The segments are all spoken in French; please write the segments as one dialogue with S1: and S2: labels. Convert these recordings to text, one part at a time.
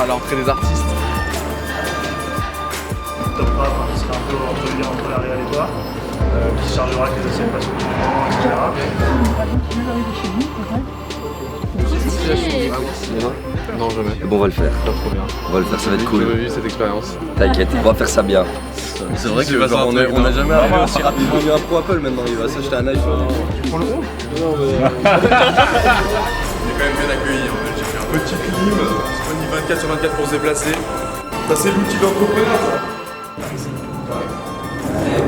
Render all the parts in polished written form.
S1: à l'entrée des artistes.
S2: Top rap, qui sera un peu entre lien entre la réal et toi, qui se chargera avec les anciennes passions du moment, etc.
S1: Non, jamais.
S3: Bon, on va le faire.
S1: Pas trop bien.
S3: On va le faire, ça va être cool.
S1: J'ai jamais vu cette expérience.
S3: T'inquiète, on va faire ça bien.
S4: C'est vrai que genre, on a jamais arrivé aussi rapidement. Il y a un pro Apple maintenant, il va s'acheter un iPhone.
S2: Tu prends le haut?
S4: Non mais...
S5: On est quand même bien accueillis en Belgique. Un petit clim, disponible 24 sur 24 pour se déplacer. Ça c'est l'outil d'entrepreneur ça.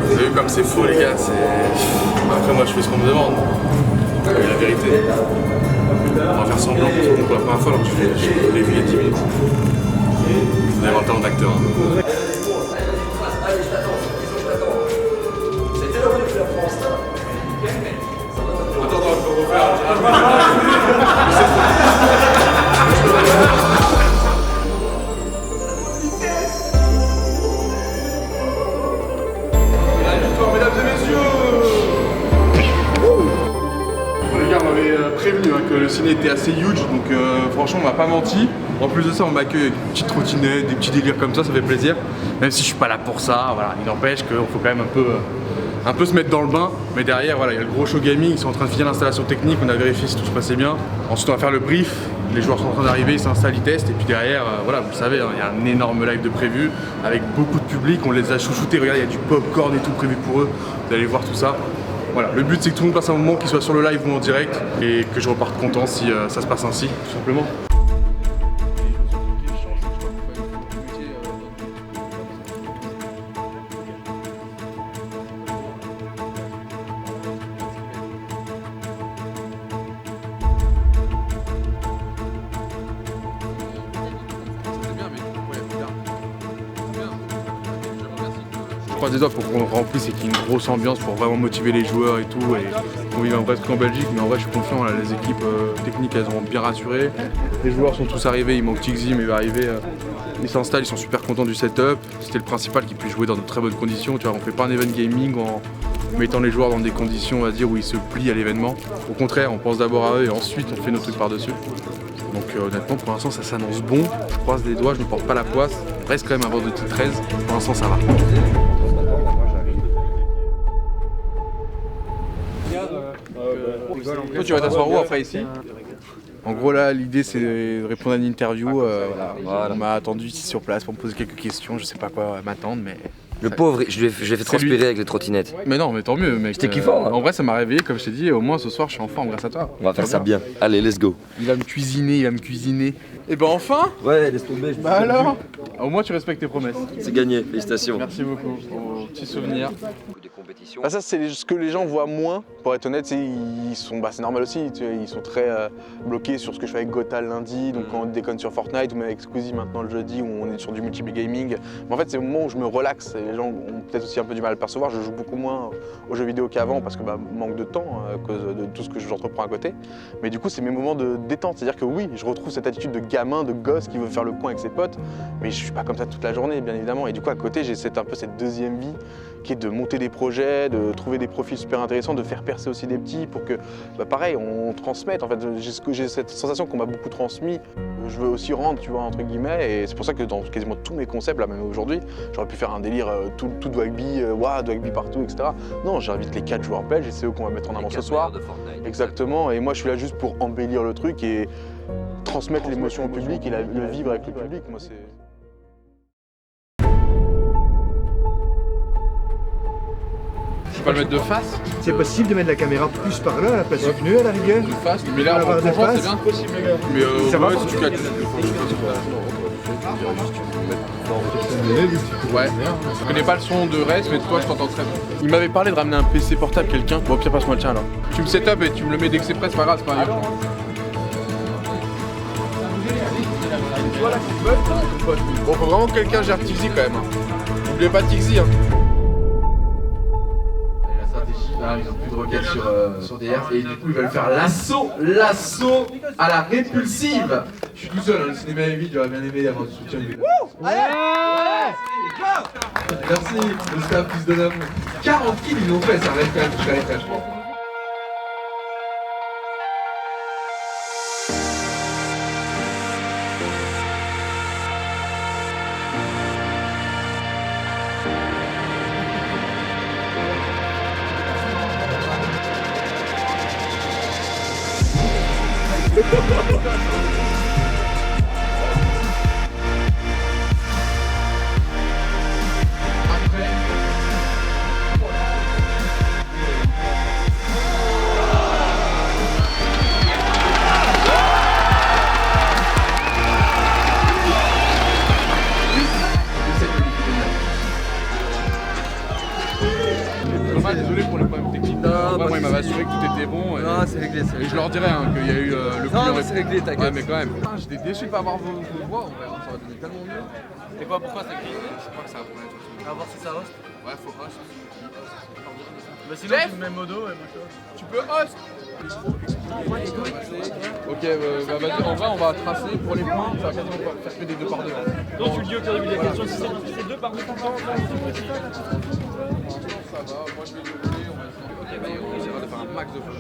S5: Vous avez vu comme c'est faux les gars, Après moi je fais ce qu'on me demande. La vérité. On va faire semblant pour la première fois alors que je l'ai vu il y a 10 minutes. Vous avez un talent d'acteur. Hein. Attends, on peut refaire. Mesdames et messieurs, les gars m'avaient prévenu que le ciné était assez huge, donc franchement on m'a pas menti. En plus de ça on m'accueille avec une petite trottinette, des petits délires comme ça fait plaisir. Même si je suis pas là pour ça, voilà, il n'empêche qu'il faut quand même un peu se mettre dans le bain. Mais derrière voilà, il y a le gros show gaming, ils sont en train de finir l'installation technique, on a vérifié si tout se passait bien. Ensuite on va faire le brief, les joueurs sont en train d'arriver, ils s'installent, ils testent, et puis derrière, voilà, vous le savez, il y a un énorme live de prévu, avec beaucoup de public, on les a chouchoutés, regardez, il y a du popcorn et tout prévu pour eux, vous allez voir tout ça. Voilà, le but c'est que tout le monde passe un moment, qu'il soit sur le live ou en direct, et que je reparte content si ça se passe ainsi, tout simplement. Je croise des doigts pour qu'on remplisse et qu'il y ait une grosse ambiance pour vraiment motiver les joueurs et tout, et qu'on vive un vrai truc en Belgique. Mais en vrai je suis confiant, là, les équipes techniques elles ont bien rassuré. Les joueurs sont tous arrivés, il manque Tixi mais il va arriver. Ils s'installent, ils sont super contents du setup. C'était le principal qu'ils puissent jouer dans de très bonnes conditions. Tu vois, on fait pas un event gaming en mettant les joueurs dans des conditions on va dire où ils se plient à l'événement. Au contraire, on pense d'abord à eux et ensuite on fait nos trucs par-dessus. Donc honnêtement pour l'instant ça s'annonce bon. Je croise les doigts, je ne porte pas la poisse. On reste quand même un vendredi 13. Pour l'instant ça va. Toi tu vas t'asseoir où après ici? En gros là l'idée c'est de répondre à une interview, voilà. On m'a attendu ici sur place pour me poser quelques questions, je sais pas quoi m'attendre mais...
S3: Le pauvre, je l'ai fait transpirer avec les trottinettes.
S2: Mais non mais tant mieux mec.
S3: C'était kiffant hein.
S2: En vrai ça m'a réveillé comme je t'ai dit, au moins ce soir je suis en forme grâce à toi.
S3: On va faire ça bien. Allez, let's go.
S2: Il va me cuisiner. Et ben enfin.
S3: Ouais, laisse tomber.
S2: Bah alors. Au moins tu respectes tes promesses.
S3: C'est gagné, félicitations.
S2: Merci beaucoup, au petit souvenir.
S3: Des compétitions.
S6: Bah ça c'est ce que les gens voient moins, pour être honnête, c'est normal aussi, ils sont très bloqués sur ce que je fais avec Gothal lundi, donc quand on déconne sur Fortnite, ou même avec Squeezie maintenant le jeudi où on est sur du multiple gaming. Mais en fait c'est le moment où je me relaxe, et les gens ont peut-être aussi un peu du mal à le percevoir, je joue beaucoup moins aux jeux vidéo qu'avant parce que manque de temps à cause de tout ce que j'entreprends à côté. Mais du coup c'est mes moments de détente, c'est-à-dire que oui, je retrouve cette attitude de gamin, de gosse qui veut faire le coin avec ses potes, mais je suis pas comme ça toute la journée bien évidemment. Et du coup à côté j'ai un peu cette deuxième vie qui est de monter des projets, de trouver des profils super intéressants, de faire percer aussi des petits pour que, pareil, on transmette. En fait, j'ai cette sensation qu'on m'a beaucoup transmis. Je veux aussi rendre, tu vois, entre guillemets, et c'est pour ça que dans quasiment tous mes concepts, là même aujourd'hui, j'aurais pu faire un délire tout Dwagby, Dwagby partout, etc. Non, j'invite les 4 joueurs belges et c'est eux qu'on va mettre en avant ce soir. Exactement, et moi je suis là juste pour embellir le truc et transmettre l'émotion au public et le vivre avec le public. Moi, c'est...
S2: Je peux pas le mettre de face?
S7: C'est possible de mettre la caméra plus par là, pas sur le pneu à la rigueur.
S2: De face, mais là en plongeant c'est bien possible. Mais
S7: ça va
S2: ouais, si tu calcules. Ouais, je connais pas le son de reste, mais toi je t'entends très bien. Il m'avait parlé de ramener un PC portable quelqu'un. Bon, pire passe-moi le tien alors. Tu me set up et tu me le mets dès que c'est prêt, c'est pas grave, c'est pas grave. Bon, faut vraiment que quelqu'un gère Tixi quand même. N'oubliez pas Tixi. Là, ils ont plus de roquettes sur DR et du coup ils veulent faire l'assaut à la répulsive. Je suis tout seul, hein, le cinéma est vide, j'aurais bien aimé avoir du soutien. Merci, le staff fils de l'homme. 40 kills ils l'ont fait, ça reste quand même très franchement.
S5: Désolé pour les problèmes techniques. Moi, il m'avait assuré que tout était bon.
S4: Non, c'est réglé, c'est
S5: Et
S4: réglé.
S5: je leur dirais qu'il y a eu le
S4: Non,
S5: coup.
S4: mais c'est réglé, t'inquiète.
S5: Ouais, mais quand même. J'étais déçu de pas avoir vos voix, en vrai. Ça aurait donné tellement mieux.
S4: Et quoi, pourquoi c'est écrit?
S5: Je crois que c'est un problème.
S4: On va voir si ça host.
S5: Ouais, faut host.
S4: Bah sinon, tu me mets modo et moi
S5: Tu peux host. Ok, bah vas-y, en vrai, on va tracer pour les points. Ça va quasiment pas faire que des 2 par 2.
S8: Non, tu le dis au début de la question, si c'est 2 par 2 par 2,
S5: Ça va, moi je vais le rouler, on va essayer. Ok, bah on essaiera de faire un max de photos.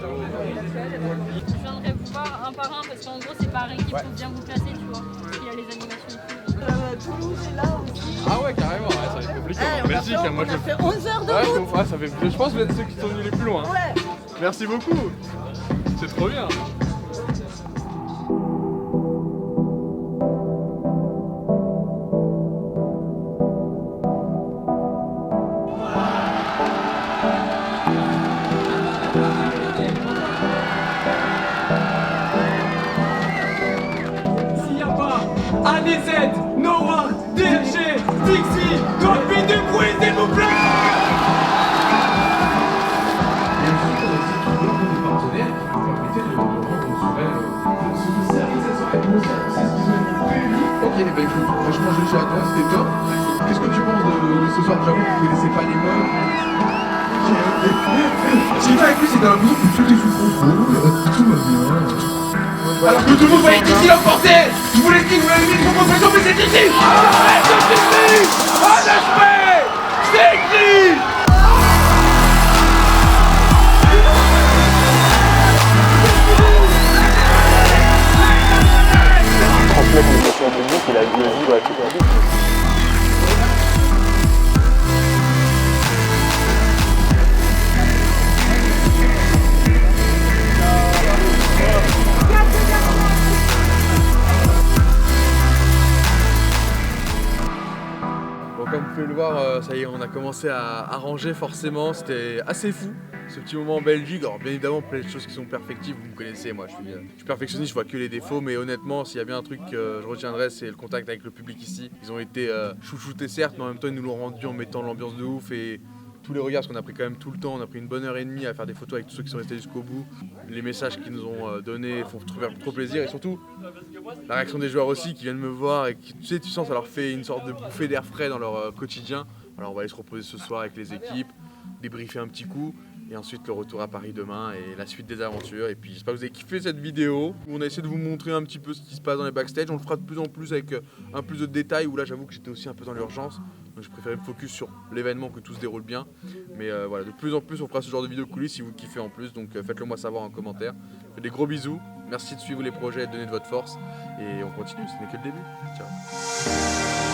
S9: Je viendrai vous voir un par un parce qu'en gros c'est par équipe, faut bien vous placer, tu vois. Parce qu'il y a les animations et tout.
S10: Toulouse est là aussi.
S5: Ah ouais, carrément, ouais, ça va être compliqué. En Belgique, moi
S10: On a fait 11 heures de
S5: ouais,
S10: route.
S5: ça fait... Je pense que vous êtes ceux qui sont venus les plus loin.
S10: Ouais.
S5: Merci beaucoup. C'est trop bien.
S8: s'il n'y a pas ADZ, Noward, DLG, Dixie, copie du bruit, s'il vous plaît.
S2: Et ensuite, on a aussi toujours des partenaires qui nous permettaient de rendre ce service à soirée de concert. C'est ce qu'ils ont prévu. Ok, bah écoute, franchement, je suis à toi, c'était top. Qu'est-ce que tu penses de ce soir? J'avoue que tu connaissais pas les modes. Ce qui fait avec lui, c'est un groupe où tout est sous contrôle, tout va bien. Alors que tout le monde voyait Dixie l'emporter. Je vous l'ai dit, vous l'avez mis trop profession, mais c'est Dixie. Arrête de Dixie. En effet, c'est Dixie.
S6: Transmettre l'émotion au public, il a eu le vivre à tout le monde.
S1: Bon, comme vous pouvez le voir, ça y est, on a commencé à arranger forcément. C'était assez fou ce petit moment en Belgique. Alors, bien évidemment, plein de choses qui sont perfectibles. Vous me connaissez, moi, je suis perfectionniste, je vois que les défauts. Mais honnêtement, s'il y a bien un truc que je retiendrai, c'est le contact avec le public ici. Ils ont été chouchoutés, certes, mais en même temps, ils nous l'ont rendu en mettant l'ambiance de ouf. Et tous les regards, parce qu'on a pris quand même tout le temps, on a pris une bonne heure et demie à faire des photos avec tous ceux qui sont restés jusqu'au bout. Les messages qu'ils nous ont donnés font trop plaisir, et surtout la réaction des joueurs aussi qui viennent me voir et qui, tu sens, ça leur fait une sorte de bouffée d'air frais dans leur quotidien. Alors on va aller se reposer ce soir avec les équipes, débriefer un petit coup, et ensuite le retour à Paris demain et la suite des aventures. Et puis j'espère que vous avez kiffé cette vidéo où on a essayé de vous montrer un petit peu ce qui se passe dans les backstage. On le fera de plus en plus avec un plus de détails, où là j'avoue que j'étais aussi un peu dans l'urgence. Donc je préférais me focus sur l'événement, que tout se déroule bien. Mais voilà, de plus en plus on fera ce genre de vidéo coulisses si vous kiffez en plus. Donc faites-le moi savoir en commentaire. Faites des gros bisous. Merci de suivre les projets et de donner de votre force. Et on continue, ce n'est que le début. Ciao.